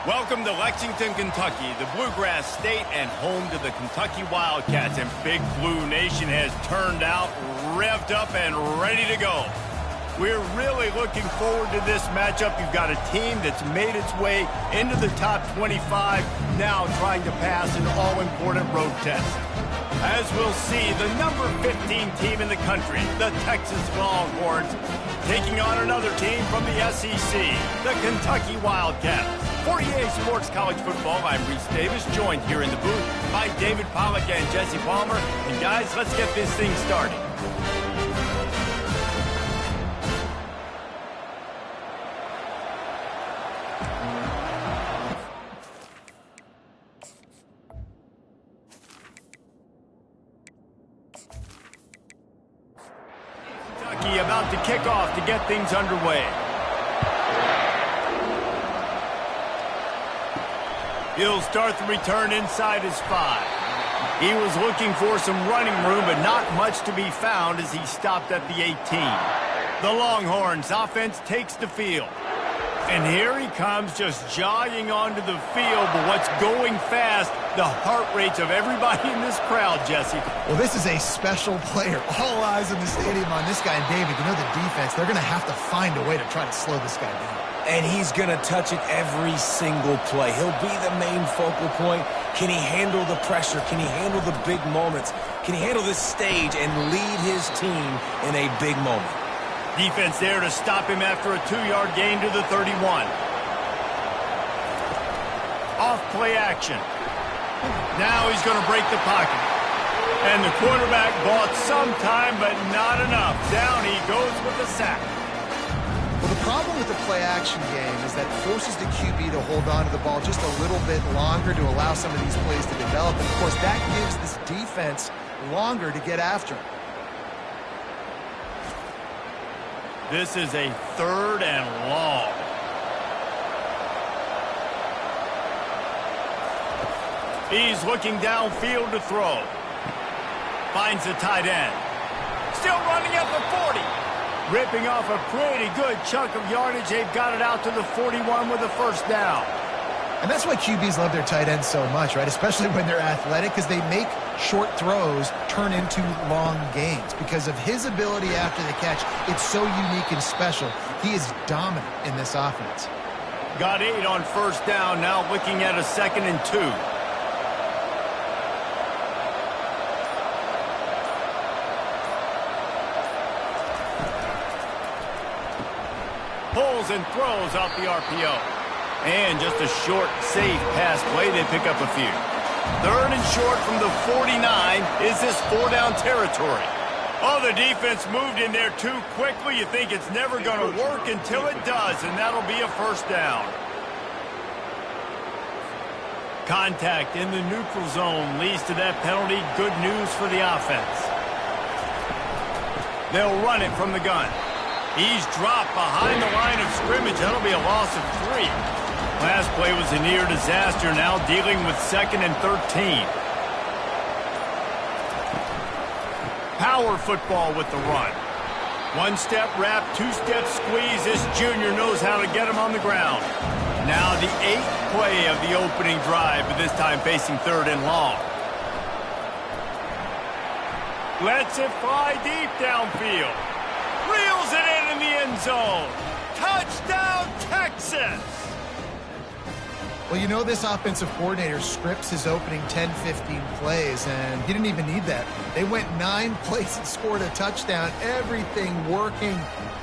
Welcome to Lexington, Kentucky, the Bluegrass State and home to the Kentucky Wildcats. And Big Blue Nation has turned out, revved up, and ready to go. We're really looking forward to this matchup. You've got a team that's made its way into the top 25, now trying to pass an all-important road test. As we'll see, the number 15 team in the country, the Texas Longhorns, taking on another team from the SEC, the Kentucky Wildcats. For EA Sports College Football, I'm Reese Davis, joined here in the booth by David Pollack and Jesse Palmer. And guys, let's get this thing started. Kentucky about to kick off to get things underway. He'll start the return inside his 5. He was looking for some running room, but not much to be found as he stopped at the 18. The Longhorns offense takes the field. And here he comes, just jogging onto the field, but what's going fast, the heart rates of everybody in this crowd, Jesse. Well, this is a special player. All eyes in the stadium on this guy. And David, you know the defense, they're going to have to find a way to try to slow this guy down. And he's going to touch it every single play. He'll be the main focal point. Can he handle the pressure? Can he handle the big moments? Can he handle this stage and lead his team in a big moment? Defense there to stop him after a 2-yard gain to the 31. Off play action. Now he's going to break the pocket. And the quarterback bought some time, but not enough. Down he goes with the sack. Well, the problem with the play-action game is that it forces the QB to hold on to the ball just a little bit longer to allow some of these plays to develop. And, of course, that gives this defense longer to get after him. This is a 3rd and long. He's looking downfield to throw. Finds the tight end. Still running at the 40. Ripping off a pretty good chunk of yardage. They've got it out to the 41 with a first down. And that's why QBs love their tight ends so much, right? Especially when they're athletic, because they make short throws turn into long gains. Because of his ability after the catch, it's so unique and special. He is dominant in this offense. Got 8 on first down, now looking at a 2nd and 2. Pulls and throws off the RPO. And just a short, safe pass play. They pick up a few. 3rd and short from the 49. Is this 4-down territory? Oh, the defense moved in there too quickly. You think it's never going to work until it does, and that'll be a first down. Contact in the neutral zone leads to that penalty. Good news for the offense. They'll run it from the gun. He's dropped behind the line of scrimmage. That'll be a loss of 3. Last play was a near disaster. Now dealing with 2nd and 13. Power football with the run. 1-step wrap, 2-step squeeze. This junior knows how to get him on the ground. Now the 8th play of the opening drive, but this time facing 3rd and long. Lets it fly deep downfield. Reels it in the end zone. Touchdown, Texas! Well, you know this offensive coordinator scripts his opening 10, 15 plays, and he didn't even need that. They went 9 plays and scored a touchdown. Everything working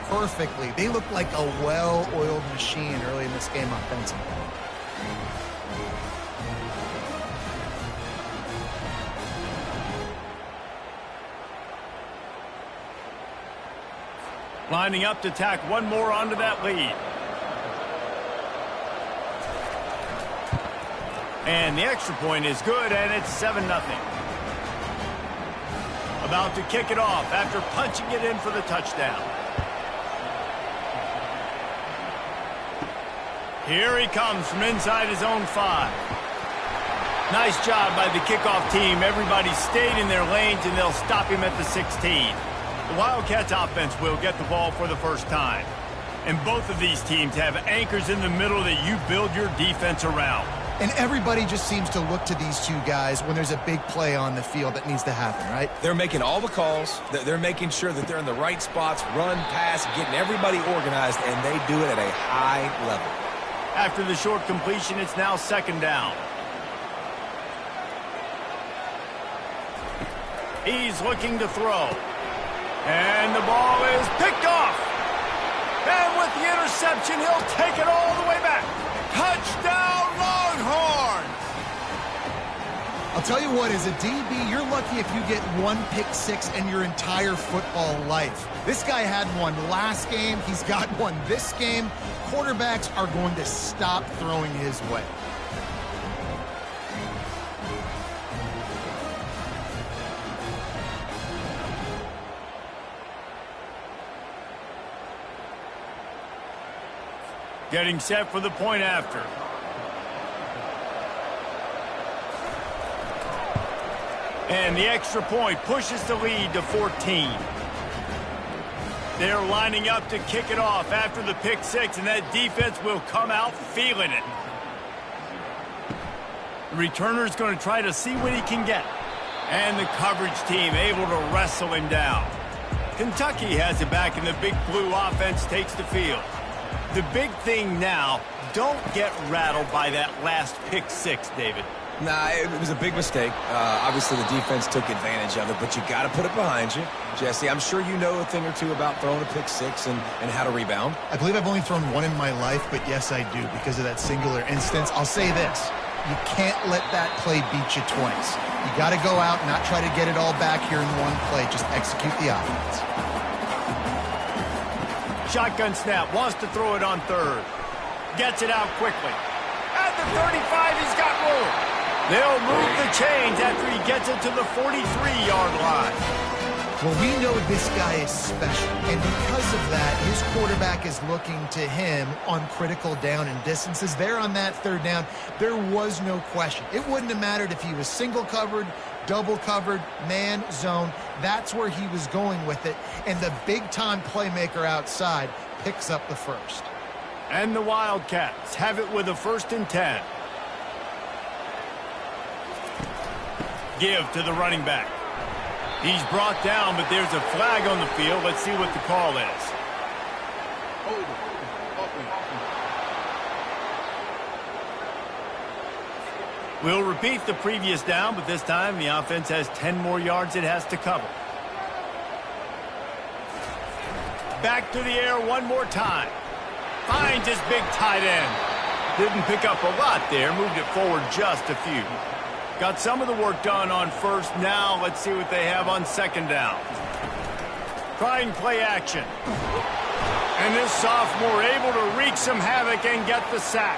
perfectly. They looked like a well-oiled machine early in this game offensively. Lining up to tack one more onto that lead. And the extra point is good, and it's 7-0. About to kick it off after punching it in for the touchdown. Here he comes from inside his own 5. Nice job by the kickoff team. Everybody stayed in their lanes, and they'll stop him at the 16. The Wildcats offense will get the ball for the first time. And both of these teams have anchors in the middle that you build your defense around. And everybody just seems to look to these two guys when there's a big play on the field that needs to happen, right? They're making all the calls. They're making sure that they're in the right spots, run, pass, getting everybody organized, and they do it at a high level. After the short completion, it's now second down. He's looking to throw. And the ball is picked off. And with the interception, he'll take it all the way back. Touchdown, Longhorns! I'll tell you what, as a DB, you're lucky if you get one pick six in your entire football life. This guy had one last game. He's got one this game. Quarterbacks are going to stop throwing his way. Getting set for the point after. And the extra point pushes the lead to 14. They're lining up to kick it off after the pick six, and that defense will come out feeling it. The returner's going to try to see what he can get. And the coverage team able to wrestle him down. Kentucky has it back, and the Big Blue offense takes the field. The big thing now, don't get rattled by that last pick six, David. Nah, it was a big mistake. Obviously, the defense took advantage of it, but you got to put it behind you. Jesse, I'm sure you know a thing or two about throwing a pick six and how to rebound. I believe I've only thrown one in my life, but yes, I do because of that singular instance. I'll say this. You can't let that play beat you twice. You got to go out and not try to get it all back here in one play. Just execute the offense. Shotgun snap, wants to throw it on third. Gets it out quickly. At the 35, he's got room. They'll move the chains after he gets it to the 43-yard line. Well, we know this guy is special, and because of that, his quarterback is looking to him on critical down and distances. There on that third down, there was no question. It wouldn't have mattered if he was single covered, double covered, man, zone. That's where he was going with it, and the big-time playmaker outside picks up the first. And the Wildcats have it with a 1st and 10. Give to the running back. He's brought down, but there's a flag on the field. Let's see what the call is. We'll repeat the previous down, but this time the offense has 10 more yards it has to cover. Back to the air one more time. Finds his big tight end. Didn't pick up a lot there, moved it forward just a few. Got some of the work done on first. Now let's see what they have on second down. Trying play action. And this sophomore able to wreak some havoc and get the sack.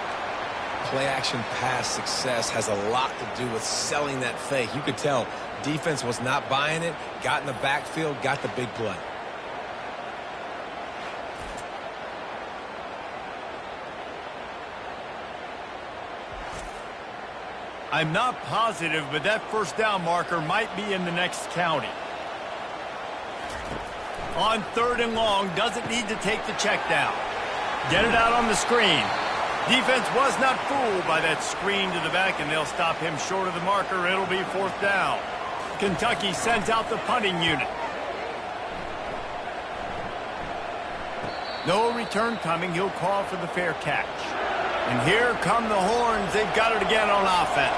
Play action pass success has a lot to do with selling that fake. You could tell defense was not buying it, got in the backfield, got the big play. I'm not positive, but that first down marker might be in the next county. On 3rd and long, doesn't need to take the check down. Get it out on the screen. Defense was not fooled by that screen to the back, and they'll stop him short of the marker. It'll be 4th down. Kentucky sends out the punting unit. No return coming. He'll call for the fair catch. And here come the Horns. They've got it again on offense.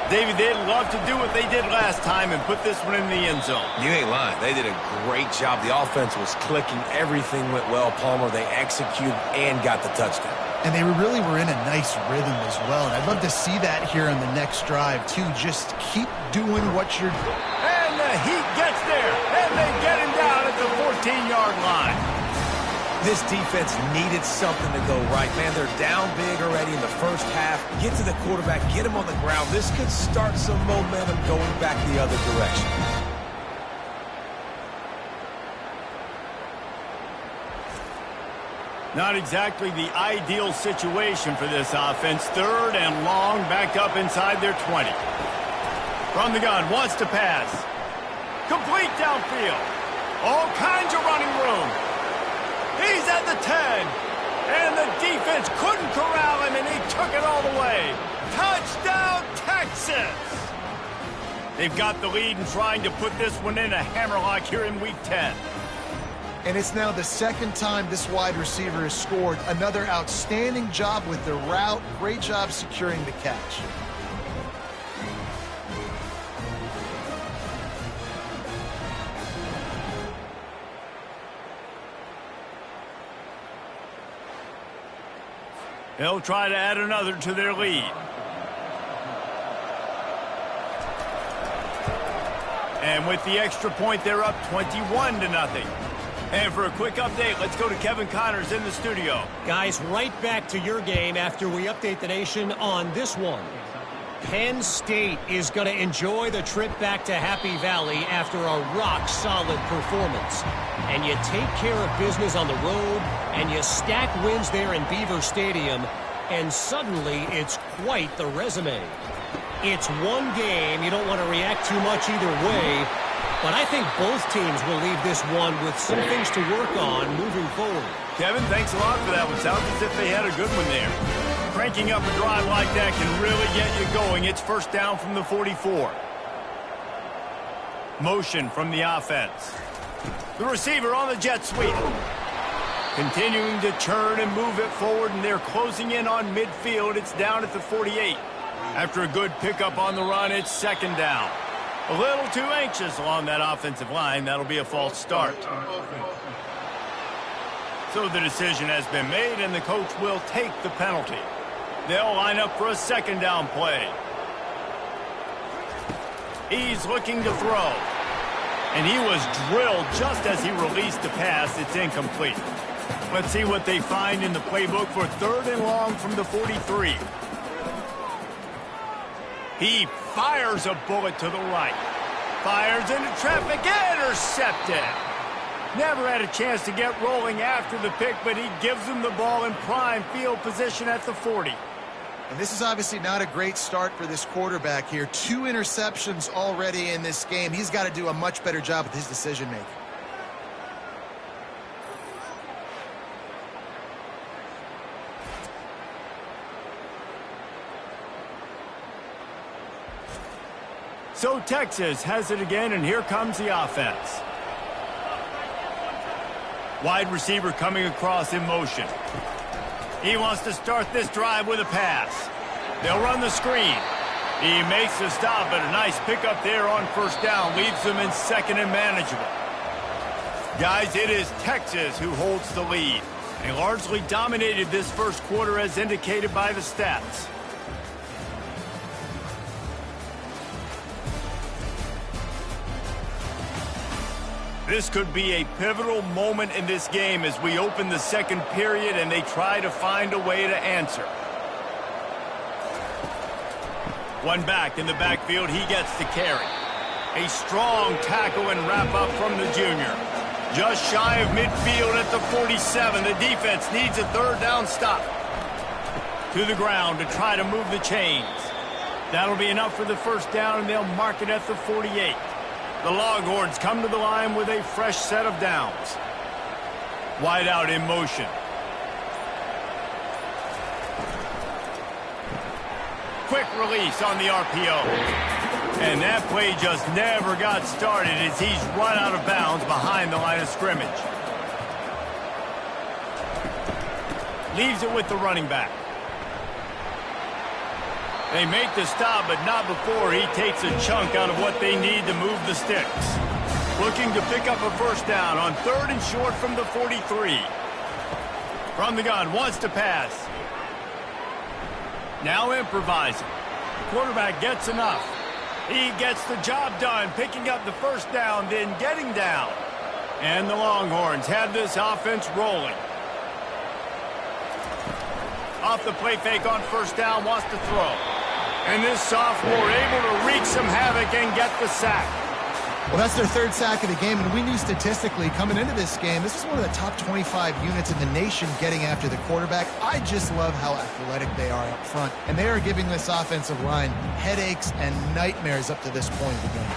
David, they'd love to do what they did last time and put this one in the end zone. You ain't lying. They did a great job. The offense was clicking. Everything went well, Palmer. They executed and got the touchdown. And they really were in a nice rhythm as well. And I'd love to see that here in the next drive, too. Just keep doing what you're doing. And the Heat gets there. And they get him down at the 14-yard line. This defense needed something to go right. Man, they're down big already in the first half. Get to the quarterback, get him on the ground. This could start some momentum going back the other direction. Not exactly the ideal situation for this offense. 3rd and long, back up inside their 20. From the gun, wants to pass. Complete downfield. All kinds of running room. He's at the 10. And the defense couldn't corral him, and he took it all the way. Touchdown, Texas! They've got the lead and trying to put this one in a hammerlock here in Week 10. And it's now the second time this wide receiver has scored. Another outstanding job with the route. Great job securing the catch. They'll try to add another to their lead. And with the extra point, they're up 21-0. And for a quick update, let's go to Kevin Connors in the studio. Guys, right back to your game after we update the nation on this one. Penn State is going to enjoy the trip back to Happy Valley after a rock-solid performance. And you take care of business on the road, and you stack wins there in Beaver Stadium, and suddenly it's quite the resume. It's one game. You don't want to react too much either way, but I think both teams will leave this one with some things to work on moving forward. Kevin, thanks a lot for that one. Sounds as if they had a good one there. Cranking up a drive like that can really get you going. It's first down from the 44. Motion from the offense. The receiver on the jet sweep. Continuing to turn and move it forward, and they're closing in on midfield. It's down at the 48. After a good pickup on the run, it's second down. A little too anxious along that offensive line. That'll be a false start. So the decision has been made, and the coach will take the penalty. They'll line up for a second down play. He's looking to throw. And he was drilled just as he released the pass. It's incomplete. Let's see what they find in the playbook for third and long from the 43. He fires a bullet to the right. Fires into traffic, intercepted. Never had a chance to get rolling after the pick, but he gives them the ball in prime field position at the 40. And this is obviously not a great start for this quarterback here. 2 interceptions already in this game. He's got to do a much better job with his decision-making. So Texas has it again, and here comes the offense. Wide receiver coming across in motion. He wants to start this drive with a pass. They'll run the screen. He makes the stop, but a nice pickup there on first down. Leaves them in second and manageable. Guys, it is Texas who holds the lead. They largely dominated this first quarter as indicated by the stats. This could be a pivotal moment in this game as we open the second period and they try to find a way to answer. One back in the backfield, he gets the carry. A strong tackle and wrap up from the junior. Just shy of midfield at the 47. The defense needs a third down stop. To the ground to try to move the chains. That'll be enough for the first down, and they'll mark it at the 48. The Longhorns come to the line with a fresh set of downs. Wide out in motion. Quick release on the RPO. And that play just never got started as he's run out of bounds behind the line of scrimmage. Leaves it with the running back. They make the stop, but not before he takes a chunk out of what they need to move the sticks. Looking to pick up a first down on third and short from the 43. From the gun, wants to pass. Now improvising. Quarterback gets enough. He gets the job done, picking up the first down, then getting down. And the Longhorns have this offense rolling. Off the play fake on first down, wants to throw. And this sophomore able to wreak some havoc and get the sack. Well, that's their third sack of the game, and we knew statistically coming into this game, this is one of the top 25 units in the nation getting after the quarterback. I just love how athletic they are up front, and they are giving this offensive line headaches and nightmares up to this point of the game.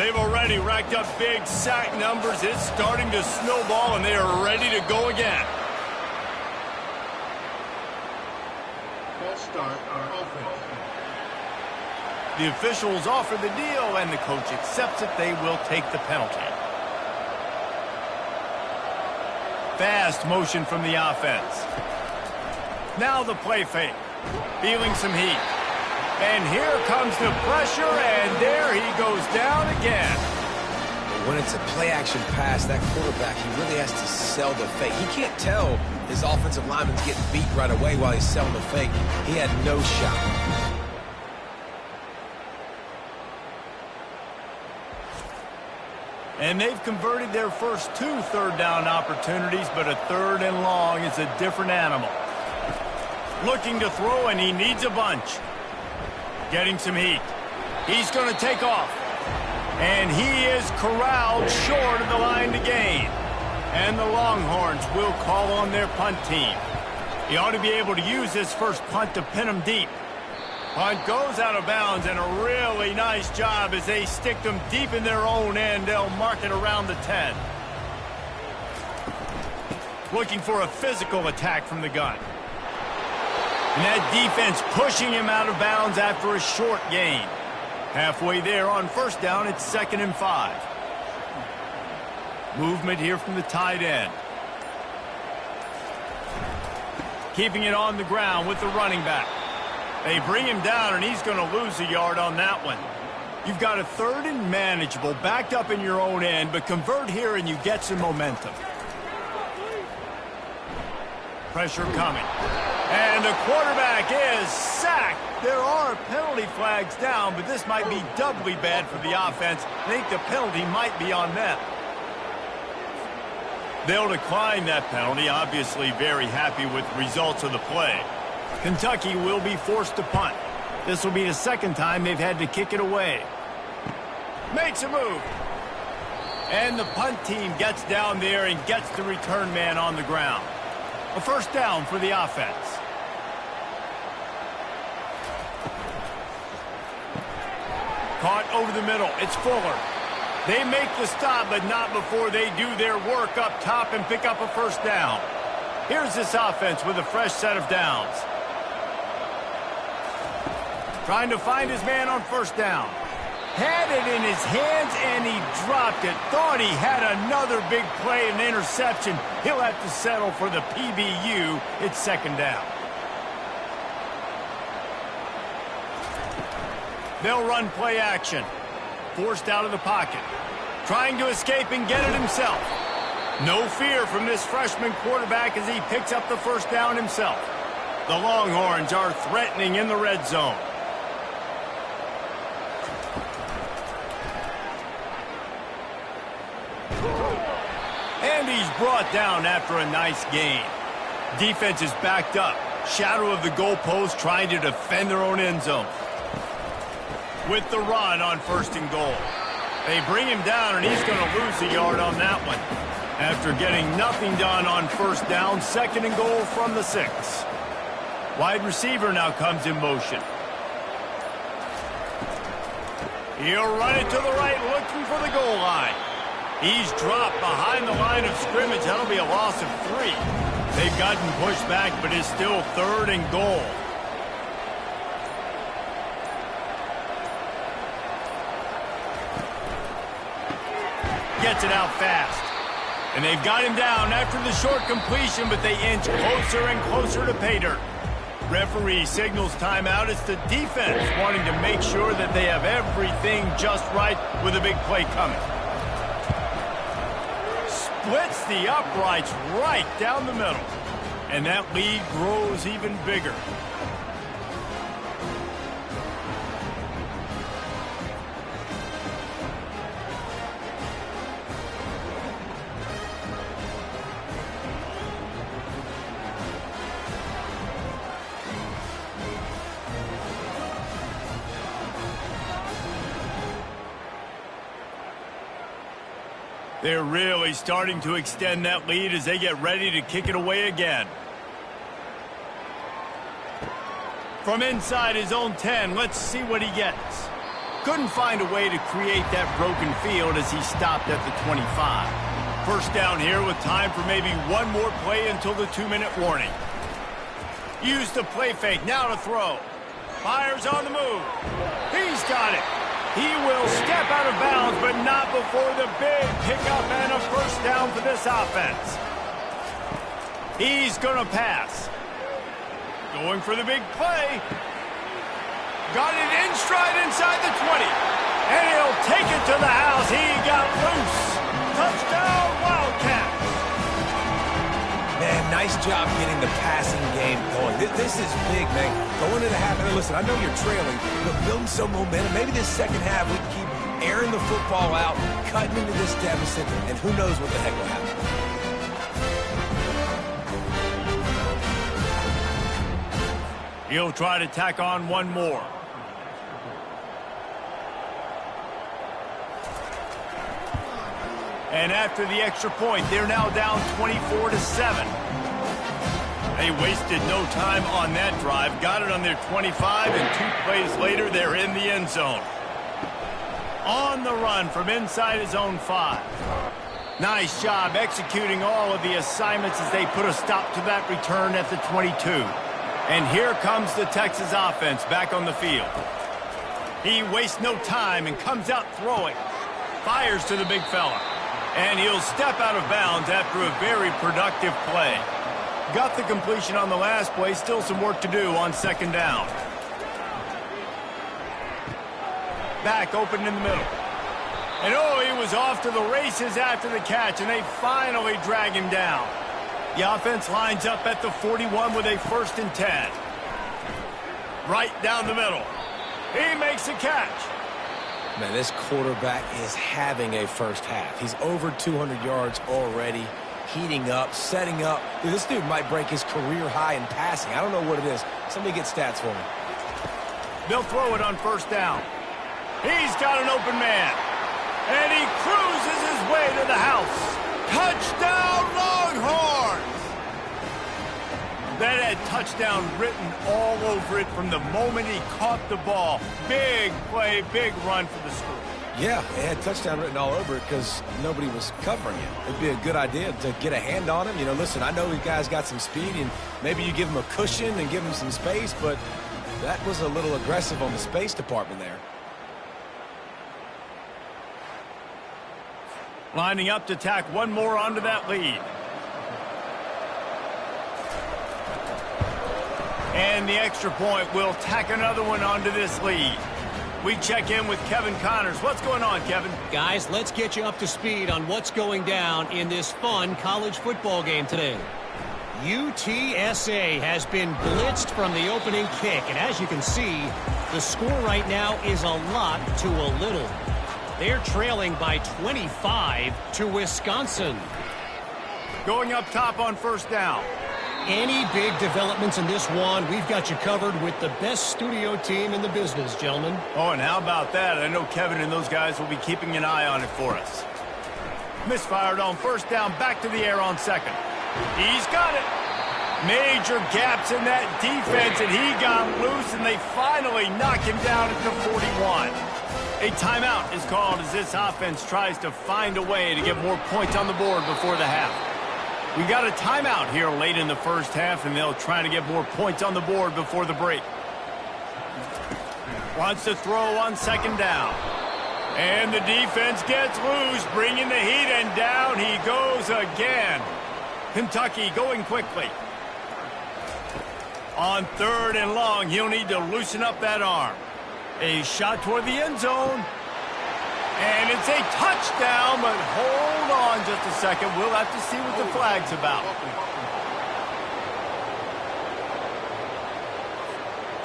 They've already racked up big sack numbers. It's starting to snowball, and they are ready to go again. False start on offense. The officials offer the deal, and the coach accepts it. They will take the penalty. Fast motion from the offense. Now the play fake. Feeling some heat. And here comes the pressure, and there he goes down again. When it's a play-action pass, that quarterback, he really has to sell the fake. He can't tell his offensive lineman's getting beat right away while he's selling the fake. He had no shot. And they've converted their first 2 third-down opportunities, but a 3rd and long is a different animal. Looking to throw, and he needs a bunch. Getting some heat. He's going to take off. And he is corralled short of the line to gain. And the Longhorns will call on their punt team. He ought to be able to use this first punt to pin them deep. Punt goes out of bounds, and a really nice job as they stick them deep in their own end. They'll mark it around the 10. Looking for a physical attack from the gun. And that defense pushing him out of bounds after a short gain. Halfway there on first down, it's 2nd and 5. Movement here from the tight end. Keeping it on the ground with the running back. They bring him down, and he's going to lose a yard on that one. You've got a 3rd and manageable, backed up in your own end, but convert here and you get some momentum. Pressure coming. And the quarterback is sacked. There are penalty flags down, but this might be doubly bad for the offense. I think the penalty might be on them. They'll decline that penalty, obviously very happy with the results of the play. Kentucky will be forced to punt. This will be the 2nd time they've had to kick it away. Makes a move. And the punt team gets down there and gets the return man on the ground. A first down for the offense. Caught over the middle. It's Fuller. They make the stop, but not before they do their work up top and pick up a first down. Here's this offense with a fresh set of downs. Trying to find his man on first down. Had it in his hands, and he dropped it. Thought he had another big play and interception. He'll have to settle for the PBU. It's 2nd down. They'll run play action. Forced out of the pocket. Trying to escape and get it himself. No fear from this freshman quarterback as he picks up the first down himself. The Longhorns are threatening in the red zone. And he's brought down after a nice gain. Defense is backed up. Shadow of the goalpost trying to defend their own end zone. With the run on 1st and goal. They bring him down, and he's going to lose a yard on that one. After getting nothing done on first down, 2nd and goal from the 6. Wide receiver now comes in motion. He'll run it to the right, looking for the goal line. He's dropped behind the line of scrimmage. That'll be a loss of 3. They've gotten pushed back, but it's still 3rd and goal. Gets it out fast. And they've got him down after the short completion, but they inch closer and closer to pay dirt. Referee signals timeout. It's the defense wanting to make sure that they have everything just right with a big play coming. Splits the uprights right down the middle. And that lead grows even bigger. They're really starting to extend that lead as they get ready to kick it away again. From inside his own 10, let's see what he gets. Couldn't find a way to create that broken field as he stopped at the 25. First down here with time for maybe one more play until the 2-minute warning. Used the play fake, now to throw. Fires on the move. He's got it. He will step out of bounds, but not before the big pickup and a first down for this offense. He's going to pass. Going for the big play. Got it in stride inside the 20. And he'll take it to the house. He got loose. Touchdown, Wildcats. Man, nice job getting the passing game going. This is big, man. Going into half, and listen, I know you're trailing, but building some momentum. Maybe this second half we can keep airing the football out, cutting into this deficit, and who knows what the heck will happen. He'll try to tack on one more. And after the extra point, they're now down 24-7. They wasted no time on that drive. Got it on their 25, and 2 plays later, they're in the end zone. On the run from inside his own 5. Nice job executing all of the assignments as they put a stop to that return at the 22. And here comes the Texas offense back on the field. He wastes no time and comes out throwing. Fires to the big fella. And he'll step out of bounds after a very productive play. Got the completion on the last play. Still some work to do on second down. Back open in the middle. And oh, he was off to the races after the catch, and they finally drag him down. The offense lines up at the 41 with a 1st and 10. Right down the middle. He makes the catch. Man, this quarterback is having a first half. He's over 200 yards already, heating up, setting up. Dude, this dude might break his career high in passing. I don't know what it is. Somebody get stats for me. They'll throw it on first down. He's got an open man. And he cruises his way to the house. Touchdown, Longhorns! That had touchdown written all over it from the moment he caught the ball. Big play, big run for the school. Yeah, it had touchdown written all over it because nobody was covering him. It'd be a good idea to get a hand on him. You know, listen, I know these guys got some speed, and maybe you give him a cushion and give him some space, but that was a little aggressive on the space department there. Lining up to tack one more onto that lead. And the extra point will tack another one onto this lead. We check in with Kevin Connors. What's going on, Kevin? Guys, let's get you up to speed on what's going down in this fun college football game today. UTSA has been blitzed from the opening kick, and as you can see, the score right now is a lot to a little. They're trailing by 25 to Wisconsin. Going up top on first down. Any big developments in this one, we've got you covered with the best studio team in the business, gentlemen. Oh, and how about that? I know Kevin and those guys will be keeping an eye on it for us. Misfired on first down, back to the air on second. He's got it. Major gaps in that defense, and he got loose, and they finally knock him down at the 41. A timeout is called as this offense tries to find a way to get more points on the board before the half. We got a timeout here late in the first half, and they'll try to get more points on the board before the break. Wants to throw on second down. And the defense gets loose, bringing the heat, and down he goes again. Kentucky going quickly. On 3rd and long, he'll need to loosen up that arm. A shot toward the end zone. And it's a touchdown, but hold on just a second. We'll have to see what the flag's about.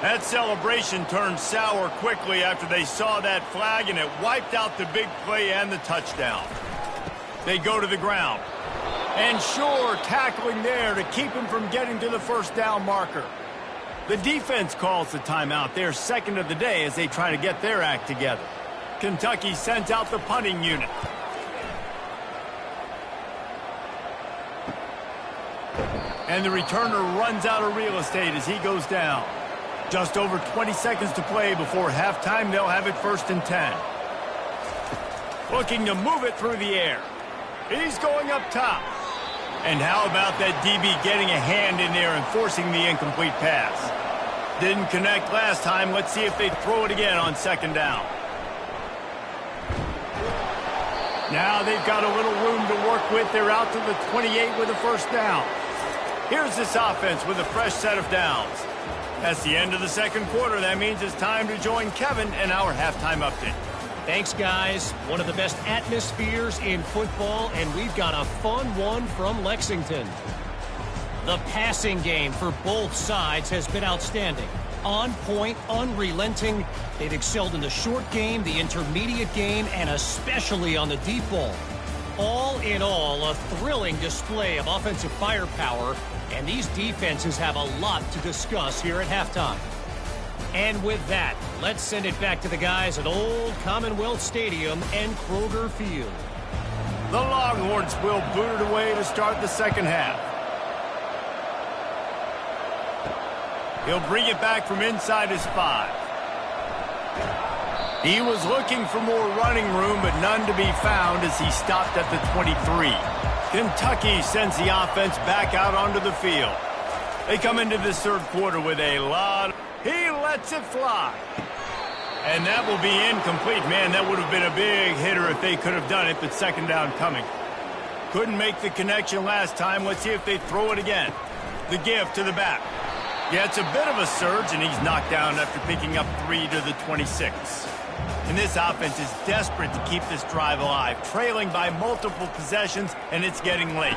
That celebration turned sour quickly after they saw that flag, and it wiped out the big play and the touchdown. They go to the ground. And sure, tackling there to keep him from getting to the first down marker. The defense calls the timeout, their second of the day, as they try to get their act together. Kentucky sends out the punting unit. And the returner runs out of real estate as he goes down. Just over 20 seconds to play before halftime. They'll have it 1st and 10. Looking to move it through the air. He's going up top. And how about that DB getting a hand in there and forcing the incomplete pass? Didn't connect last time. Let's see if they throw it again on 2nd down. Now they've got a little room to work with. They're out to the 28 with a 1st down. Here's this offense with a fresh set of downs. That's the end of the 2nd quarter. That means it's time to join Kevin in our halftime update. Thanks, guys. One of the best atmospheres in football, and we've got a fun one from Lexington. The passing game for both sides has been outstanding. On point, unrelenting. They've excelled in the short game, the intermediate game, and especially on the deep ball. All in all, a thrilling display of offensive firepower, and these defenses have a lot to discuss here at halftime. And with that, let's send it back to the guys at Old Commonwealth Stadium and Kroger Field. The Longhorns will boot it away to start the 2nd half. He'll bring it back from inside his 5. He was looking for more running room, but none to be found as he stopped at the 23. Kentucky sends the offense back out onto the field. They come into this 3rd quarter with a lot. He lets it fly. And that will be incomplete. Man, that would have been a big hitter if they could have done it, but 2nd down coming. Couldn't make the connection last time. Let's see if they throw it again. The give to the back. Yeah, it's a bit of a surge, and he's knocked down after picking up 3 to the 26. And this offense is desperate to keep this drive alive, trailing by multiple possessions, and it's getting late.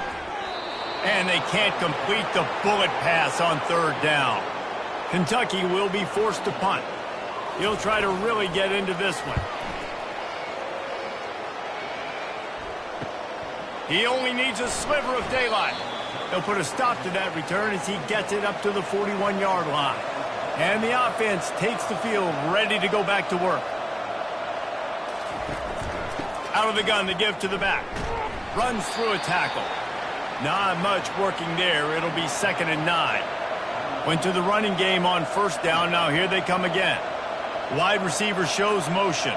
And they can't complete the bullet pass on 3rd down. Kentucky will be forced to punt. He'll try to really get into this one. He only needs a sliver of daylight. He'll put a stop to that return as he gets it up to the 41-yard line. And the offense takes the field ready to go back to work. Out of the gun, the give to the back. Runs through a tackle. Not much working there. It'll be 2nd and 9. Went to the running game on 1st down. Now here they come again. Wide receiver shows motion.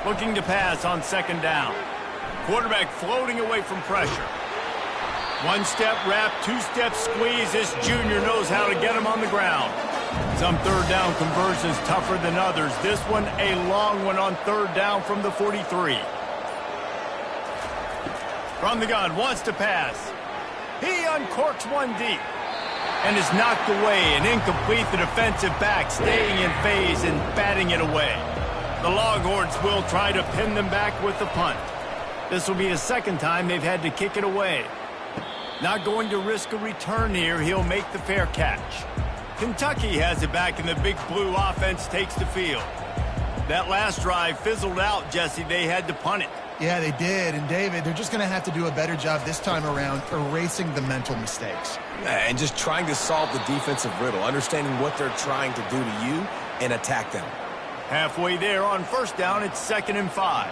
Looking to pass on 2nd down. Quarterback floating away from pressure. 1-step wrap, 2-step squeeze. This junior knows how to get him on the ground. Some 3rd down conversions tougher than others. This one a long one on 3rd down from the 43. From the gun, wants to pass. He uncorks one deep. And is knocked away and incomplete. The defensive back staying in phase and batting it away. The Longhorns will try to pin them back with the punt. This will be the 2nd time they've had to kick it away. Not going to risk a return here. He'll make the fair catch. Kentucky has it back, and the big blue offense takes the field. That last drive fizzled out, Jesse. They had to punt it. Yeah, they did. And, David, they're just going to have to do a better job this time around erasing the mental mistakes. And just trying to solve the defensive riddle, understanding what they're trying to do to you and attack them. Halfway there on 1st down, it's 2nd and 5.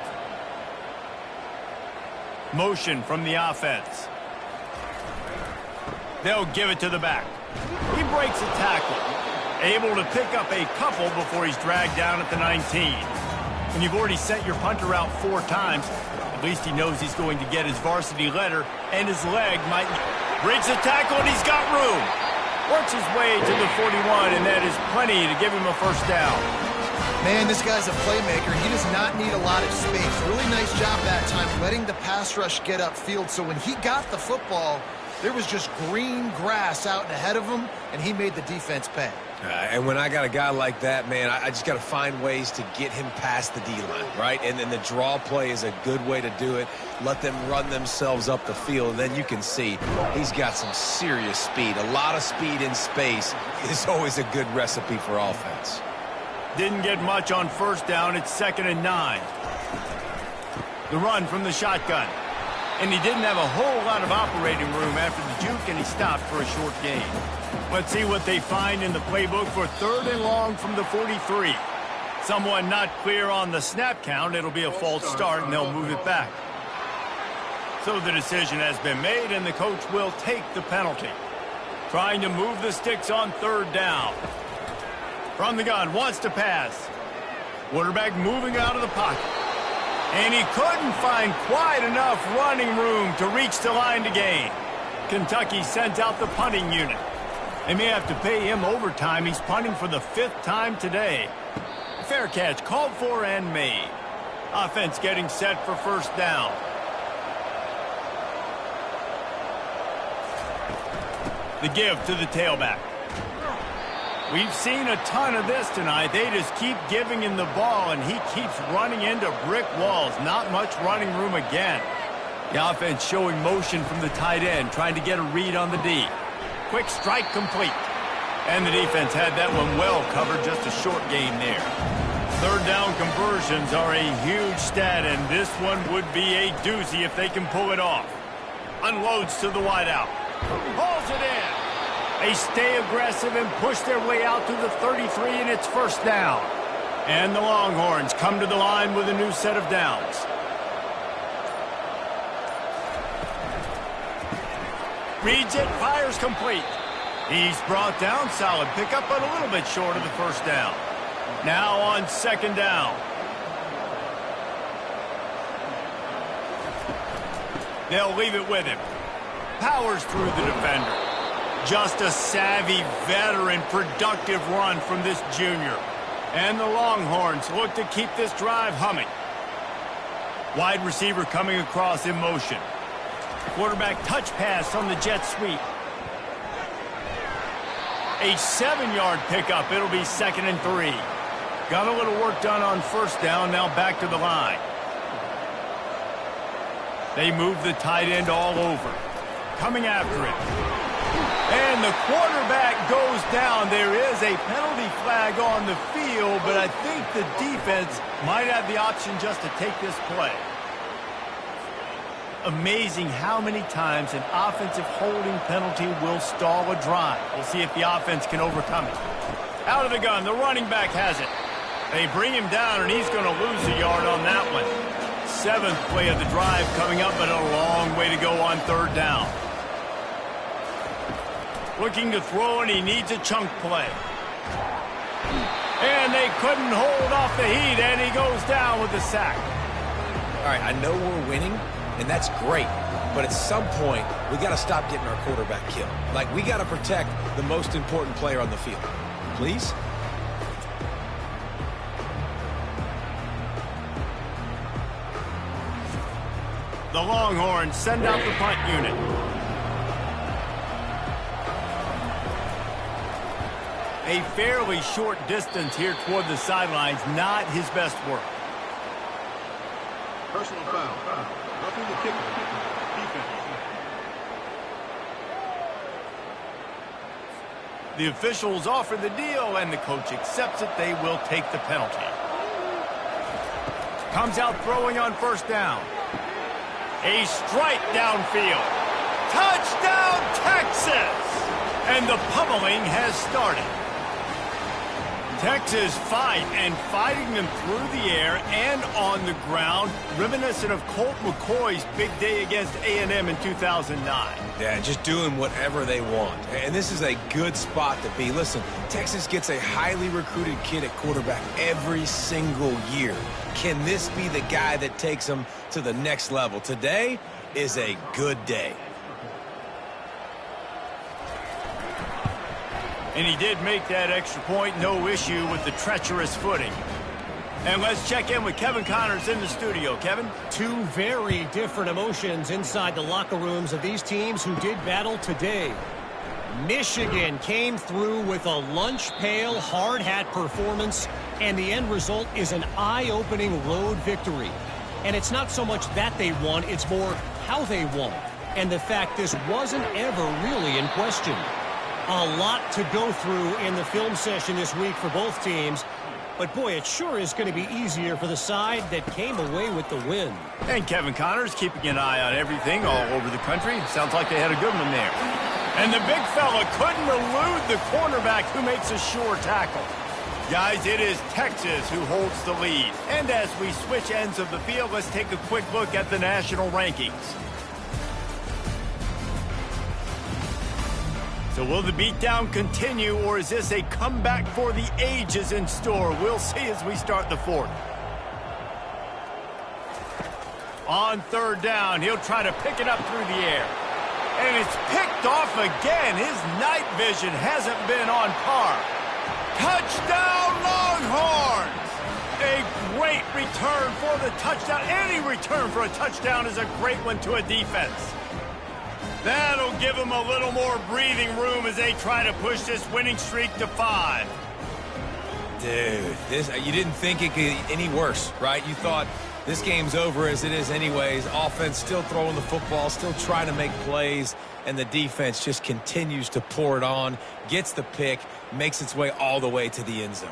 Motion from the offense. They'll give it to the back. He breaks a tackle. Able to pick up a couple before he's dragged down at the 19. When you've already sent your punter out 4 times, at least he knows he's going to get his varsity letter, and his leg might... Breaks a tackle, and he's got room. Works his way to the 41, and that is plenty to give him a 1st down. Man, this guy's a playmaker. He does not need a lot of space. Really nice job that time letting the pass rush get upfield. So when he got the football, there was just green grass out ahead of him, and he made the defense pay. And when I got a guy like that, man, I just got to find ways to get him past the D-line, right? And then the draw play is a good way to do it. Let them run themselves up the field, and then you can see he's got some serious speed. A lot of speed in space is always a good recipe for offense. Didn't get much on 1st down. It's 2nd and 9. The run from the shotgun. And he didn't have a whole lot of operating room after the juke, and he stopped for a short gain. Let's see what they find in the playbook for 3rd and long from the 43. Someone not clear on the snap count. It'll be a false start, and they'll move it back. So the decision has been made, and the coach will take the penalty. Trying to move the sticks on third down. From the gun, wants to pass. Quarterback moving out of the pocket. And he couldn't find quite enough running room to reach the line to gain. Kentucky sends out the punting unit. They may have to pay him overtime. He's punting for the 5th time today. Fair catch called for and made. Offense getting set for first down. The give to the tailback. We've seen a ton of this tonight. They just keep giving him the ball, and he keeps running into brick walls. Not much running room again. The offense showing motion from the tight end, trying to get a read on the D. Quick strike complete. And the defense had that one well covered, just a short gain there. Third down conversions are a huge stat, and this one would be a doozy if they can pull it off. Unloads to the wideout. Hauls it in. They stay aggressive and push their way out to the 33, and it's first down. And the Longhorns come to the line with a new set of downs. Reads it, fires complete. He's brought down, solid pickup, but a little bit short of the first down. Now on second down. They'll leave it with him. Powers through the defender. Just a savvy, veteran, productive run from this junior. And the Longhorns look to keep this drive humming. Wide receiver coming across in motion. Quarterback touch pass on the jet sweep. A 7-yard pickup. It'll be 2nd and 3. Got a little work done on first down. Now back to the line. They move the tight end all over. Coming after it. And the quarterback goes down. There is a penalty flag on the field, but I think the defense might have the option just to take this play. Amazing how many times an offensive holding penalty will stall a drive. We'll see if the offense can overcome it. Out of the gun, the running back has it. They bring him down, and he's going to lose a yard on that one. 7th play of the drive coming up, but a long way to go on third down. Looking to throw, and he needs a chunk play. And they couldn't hold off the heat, and he goes down with the sack. All right, I know we're winning, and that's great. But at some point, we got to stop getting our quarterback killed. Like, we got to protect the most important player on the field. Please? The Longhorns send out the punt unit. A fairly short distance here toward the sidelines, not his best work. Personal foul. Roughing the kicker. Defense. The officials offer the deal, and the coach accepts it. They will take the penalty. Comes out throwing on first down. A strike downfield. Touchdown, Texas! And the pummeling has started. Texas fighting them through the air and on the ground, reminiscent of Colt McCoy's big day against A&M in 2009. Yeah, just doing whatever they want. And this is a good spot to be. Listen, Texas gets a highly recruited kid at quarterback every single year. Can this be the guy that takes them to the next level? Today is a good day. And he did make that extra point, no issue with the treacherous footing. And let's check in with Kevin Connors in the studio. Kevin? Two very different emotions inside the locker rooms of these teams who did battle today. Michigan came through with a lunch pail, hard hat performance, and the end result is an eye-opening road victory. And it's not so much that they won, it's more how they won. And the fact this wasn't ever really in question. A lot to go through in the film session this week for both teams. But, boy, it sure is going to be easier for the side that came away with the win. And Kevin Connors keeping an eye on everything all over the country. Sounds like they had a good one there. And the big fella couldn't elude the cornerback who makes a sure tackle. Guys, it is Texas who holds the lead. And as we switch ends of the field, let's take a quick look at the national rankings. So will the beatdown continue, or is this a comeback for the ages in store? We'll see as we start the fourth. On third down, he'll try to pick it up through the air. And it's picked off again. His night vision hasn't been on par. Touchdown, Longhorns! A great return for the touchdown. Any return for a touchdown is a great one to a defense. That'll give them a little more breathing room as they try to push this winning streak to 5. Dude, you didn't think it could get any worse, right? You thought this game's over as it is anyways. Offense still throwing the football, still trying to make plays, and the defense just continues to pour it on, gets the pick, makes its way all the way to the end zone.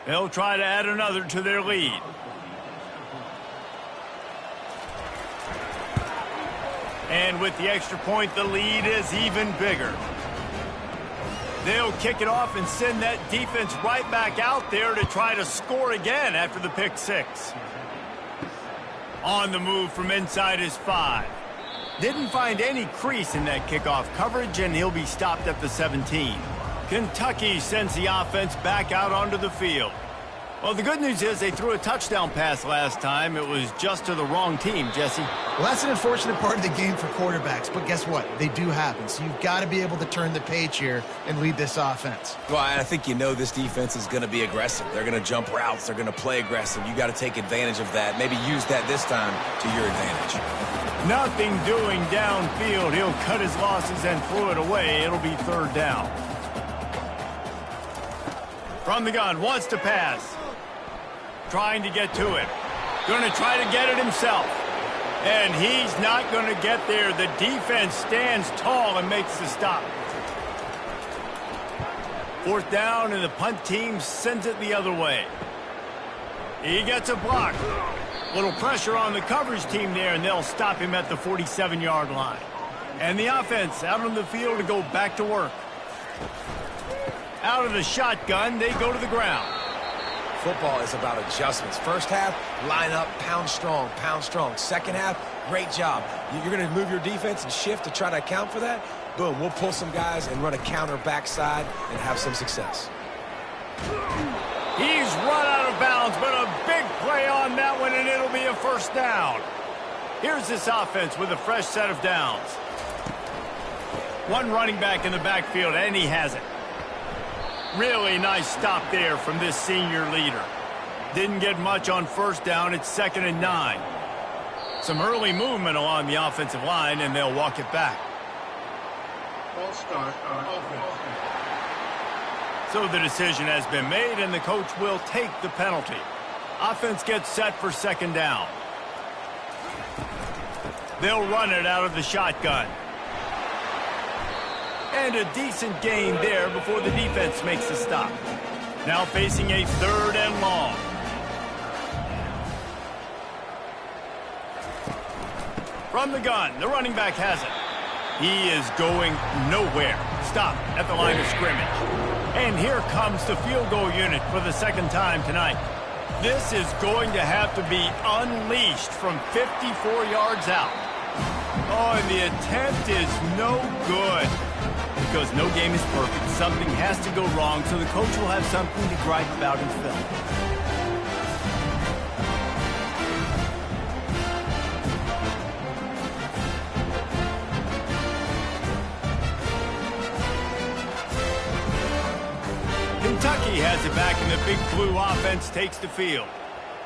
They'll try to add another to their lead. And with the extra point, the lead is even bigger. They'll kick it off and send that defense right back out there to try to score again after the pick 6. On the move from inside his 5. Didn't find any crease in that kickoff coverage, and he'll be stopped at the 17. Kentucky sends the offense back out onto the field. Well, the good news is they threw a touchdown pass last time. It was just to the wrong team, Jesse. Well, that's an unfortunate part of the game for quarterbacks, but guess what? They do happen, so you've got to be able to turn the page here and lead this offense. Well, I think you know this defense is going to be aggressive. They're going to jump routes. They're going to play aggressive. You got to take advantage of that. Maybe use that this time to your advantage. Nothing doing downfield. He'll cut his losses and throw it away. It'll be third down. From the gun, wants to pass. Trying to get to it. Going to try to get it himself. And he's not going to get there. The defense stands tall and makes the stop. Fourth down, and the punt team sends it the other way. He gets a block. Little pressure on the coverage team there, and they'll stop him at the 47-yard line. And the offense out on the field to go back to work. Out of the shotgun, they go to the ground. Football is about adjustments. First half, line up, pound strong, pound strong. Second half, great job. You're going to move your defense and shift to try to account for that. Boom, we'll pull some guys and run a counter backside and have some success. He's run out of bounds, but a big play on that one, and it'll be a first down. Here's this offense with a fresh set of downs. One running back in the backfield, and he has it. Really nice stop there from this senior leader. Didn't get much on first down. It's 2nd and 9. Some early movement along the offensive line, and they'll walk it back. False start on offense. So the decision has been made, and the coach will take the penalty. Offense gets set for 2nd down. They'll run it out of the shotgun. And a decent gain there before the defense makes the stop. Now facing a 3rd and long. From the gun, the running back has it. He is going nowhere. Stop at the line of scrimmage. And here comes the field goal unit for the 2nd time tonight. This is going to have to be unleashed from 54 yards out. Oh, and the attempt is no good. Because no game is perfect. Something has to go wrong, so the coach will have something to gripe about in film. Kentucky has it back, and the Big Blue offense takes the field.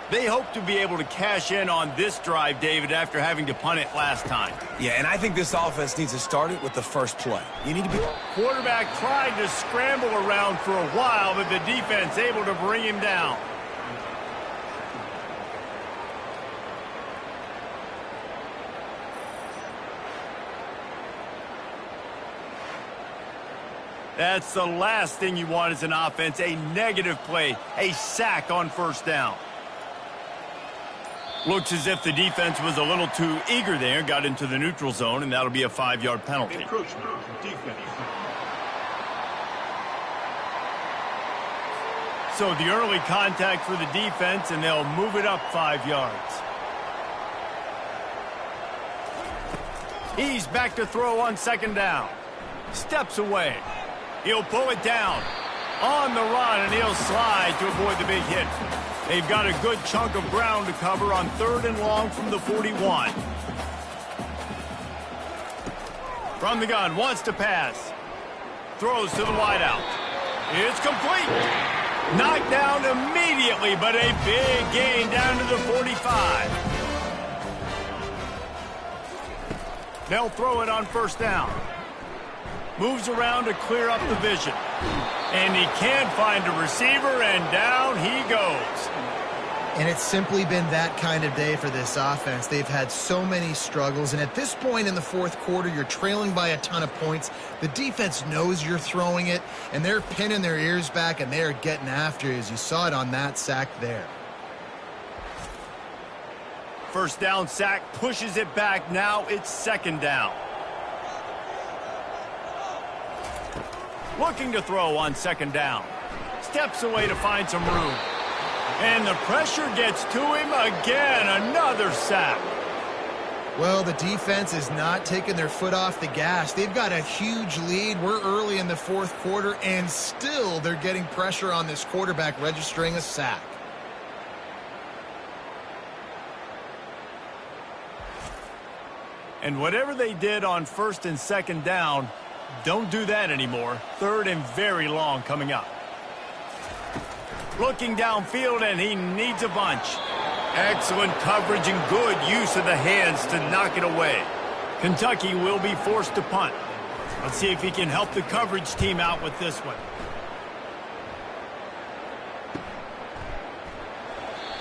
They hope to be able to cash in on this drive, David, after having to punt it last time. Yeah, and I think this offense needs to start it with the first play. You need to be... Quarterback tried to scramble around for a while, but the defense able to bring him down. That's the last thing you want as an offense, a negative play, a sack on first down. Looks as if the defense was a little too eager there, got into the neutral zone, and that'll be a 5-yard penalty. Encroachment, defense. So the early contact for the defense, and they'll move it up 5 yards. He's back to throw on 2nd down. Steps away. He'll pull it down. On the run, and he'll slide to avoid the big hit. They've got a good chunk of ground to cover on 3rd and long from the 41. From the gun, wants to pass. Throws to the wideout. It's complete. Knocked down immediately, but a big gain down to the 45. They'll throw it on 1st down. Moves around to clear up the vision. And he can't find a receiver, and down he goes. And it's simply been that kind of day for this offense. They've had so many struggles, and at this point in the 4th quarter, you're trailing by a ton of points. The defense knows you're throwing it, and they're pinning their ears back, and they're getting after you, as you saw it on that sack there. 1st down sack, pushes it back. Now it's 2nd down. Looking to throw on 2nd down. Steps away to find some room. And the pressure gets to him again. Another sack. Well, the defense is not taking their foot off the gas. They've got a huge lead. We're early in the 4th quarter, and still they're getting pressure on this quarterback, registering a sack. And whatever they did on 1st and 2nd down, don't do that anymore. 3rd and very long coming up. Looking downfield, and he needs a bunch. Excellent coverage and good use of the hands to knock it away. Kentucky will be forced to punt. Let's see if he can help the coverage team out with this one.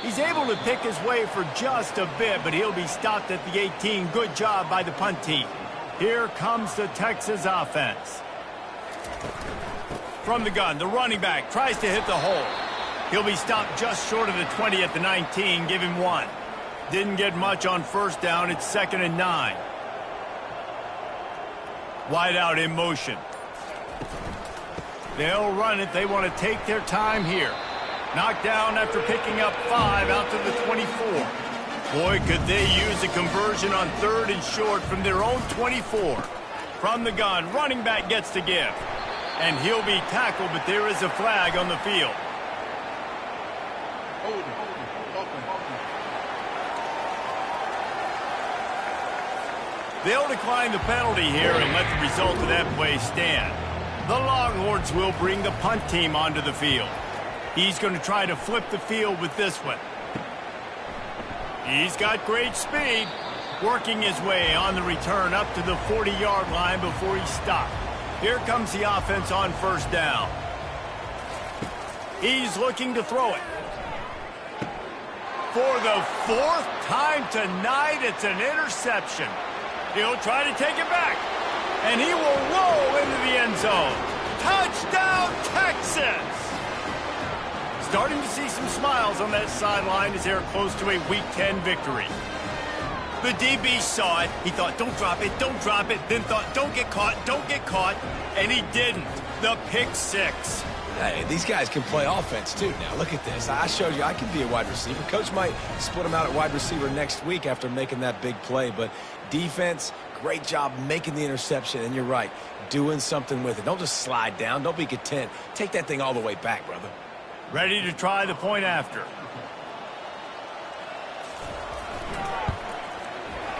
He's able to pick his way for just a bit, but he'll be stopped at the 18. Good job by the punt team. Here comes the Texas offense. From the gun, the running back tries to hit the hole. He'll be stopped just short of the 20 at the 19. Give him 1. Didn't get much on 1st down. It's 2nd and 9. Wide out in motion. They'll run it. They want to take their time here. Knocked down after picking up 5 out to the 24. Boy, could they use a conversion on 3rd and short from their own 24. From the gun, running back gets to give. And he'll be tackled, but there is a flag on the field. They'll decline the penalty here and let the result of that play stand. The Longhorns will bring the punt team onto the field. He's going to try to flip the field with this one. He's got great speed, working his way on the return up to the 40-yard line before he stopped. Here comes the offense on 1st down. He's looking to throw it. For the 4th time tonight, it's an interception. He'll try to take it back, and he will roll into the end zone. Touchdown, Texas! Starting to see some smiles on that sideline as they're close to a Week 10 victory. The DB saw it. He thought, don't drop it, then thought, don't get caught, and he didn't. The pick 6. Hey, these guys can play offense, too. Now, look at this. I showed you I can be a wide receiver. Coach might split him out at wide receiver next week after making that big play, but defense, great job making the interception, and you're right, doing something with it. Don't just slide down. Don't be content. Take that thing all the way back, brother. Ready to try the point after.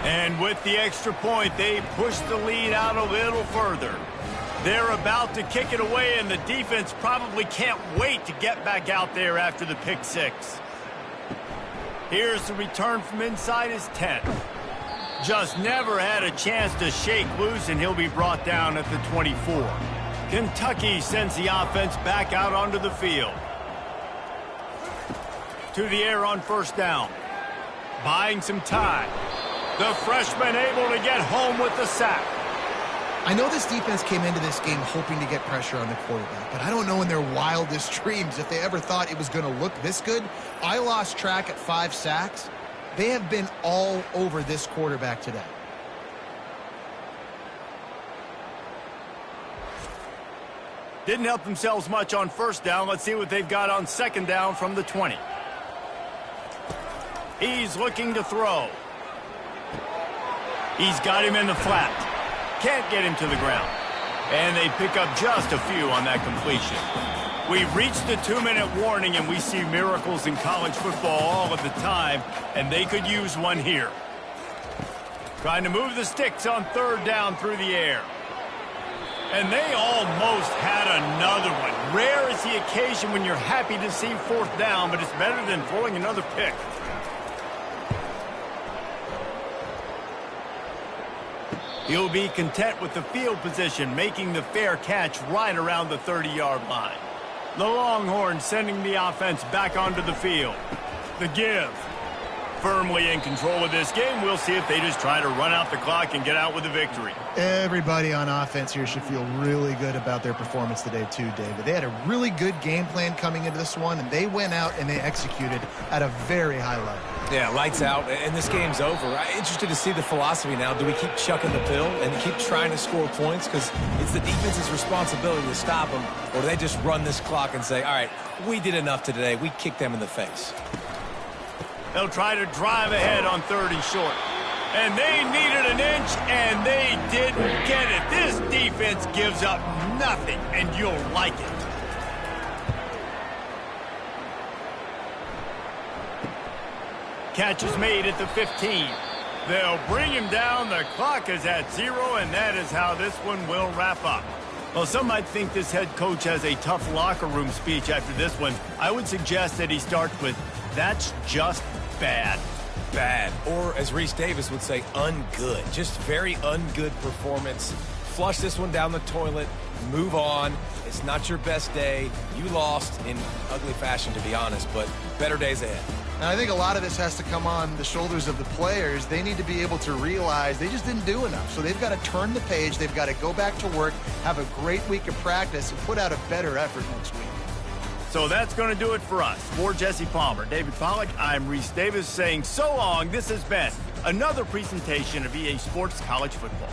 And with the extra point, they push the lead out a little further. They're about to kick it away, and the defense probably can't wait to get back out there after the pick 6. Here's the return from inside his 10. Just never had a chance to shake loose, and he'll be brought down at the 24. Kentucky sends the offense back out onto the field. To the air on 1st down. Buying some time. The freshman able to get home with the sack. I know this defense came into this game hoping to get pressure on the quarterback, but I don't know in their wildest dreams if they ever thought it was going to look this good. I lost track at 5 sacks. They have been all over this quarterback today. Didn't help themselves much on 1st down. Let's see what they've got on 2nd down from the 20. He's looking to throw. He's got him in the flat. Can't get him to the ground. And they pick up just a few on that completion. We've reached the 2-minute warning, and we see miracles in college football all of the time, and they could use one here. Trying to move the sticks on 3rd down through the air. And they almost had another one. Rare is the occasion when you're happy to see 4th down, but it's better than throwing another pick. He'll be content with the field position, making the fair catch right around the 30-yard line. The Longhorns sending the offense back onto the field. The give. Firmly in control of this game. We'll see if they just try to run out the clock and get out with a victory. Everybody on offense here should feel really good about their performance today too, David. They had a really good game plan coming into this one, and they went out and they executed at a very high level. Yeah, lights out, and this game's over. I'm interested to see the philosophy now. Do we keep chucking the pill and keep trying to score points? Because it's the defense's responsibility to stop them. Or do they just run this clock and say, all right, we did enough today. We kicked them in the face. They'll try to drive ahead on 3rd and short. And they needed an inch, and they didn't get it. This defense gives up nothing, and you'll like it. Catch is made at the 15. They'll bring him down. The clock is at 0, and that is how this one will wrap up. Well, some might think this head coach has a tough locker room speech after this one. I would suggest that he starts with, "That's just bad." Bad. Or, as Reese Davis would say, ungood. Just very ungood performance. Flush this one down the toilet. Move on. It's not your best day. You lost in ugly fashion, to be honest, but better days ahead. And I think a lot of this has to come on the shoulders of the players. They need to be able to realize they just didn't do enough. So they've got to turn the page. They've got to go back to work, have a great week of practice, and put out a better effort next week. So that's going to do it for us. For Jesse Palmer, David Pollack, I'm Reese Davis saying so long. This has been another presentation of EA Sports College Football.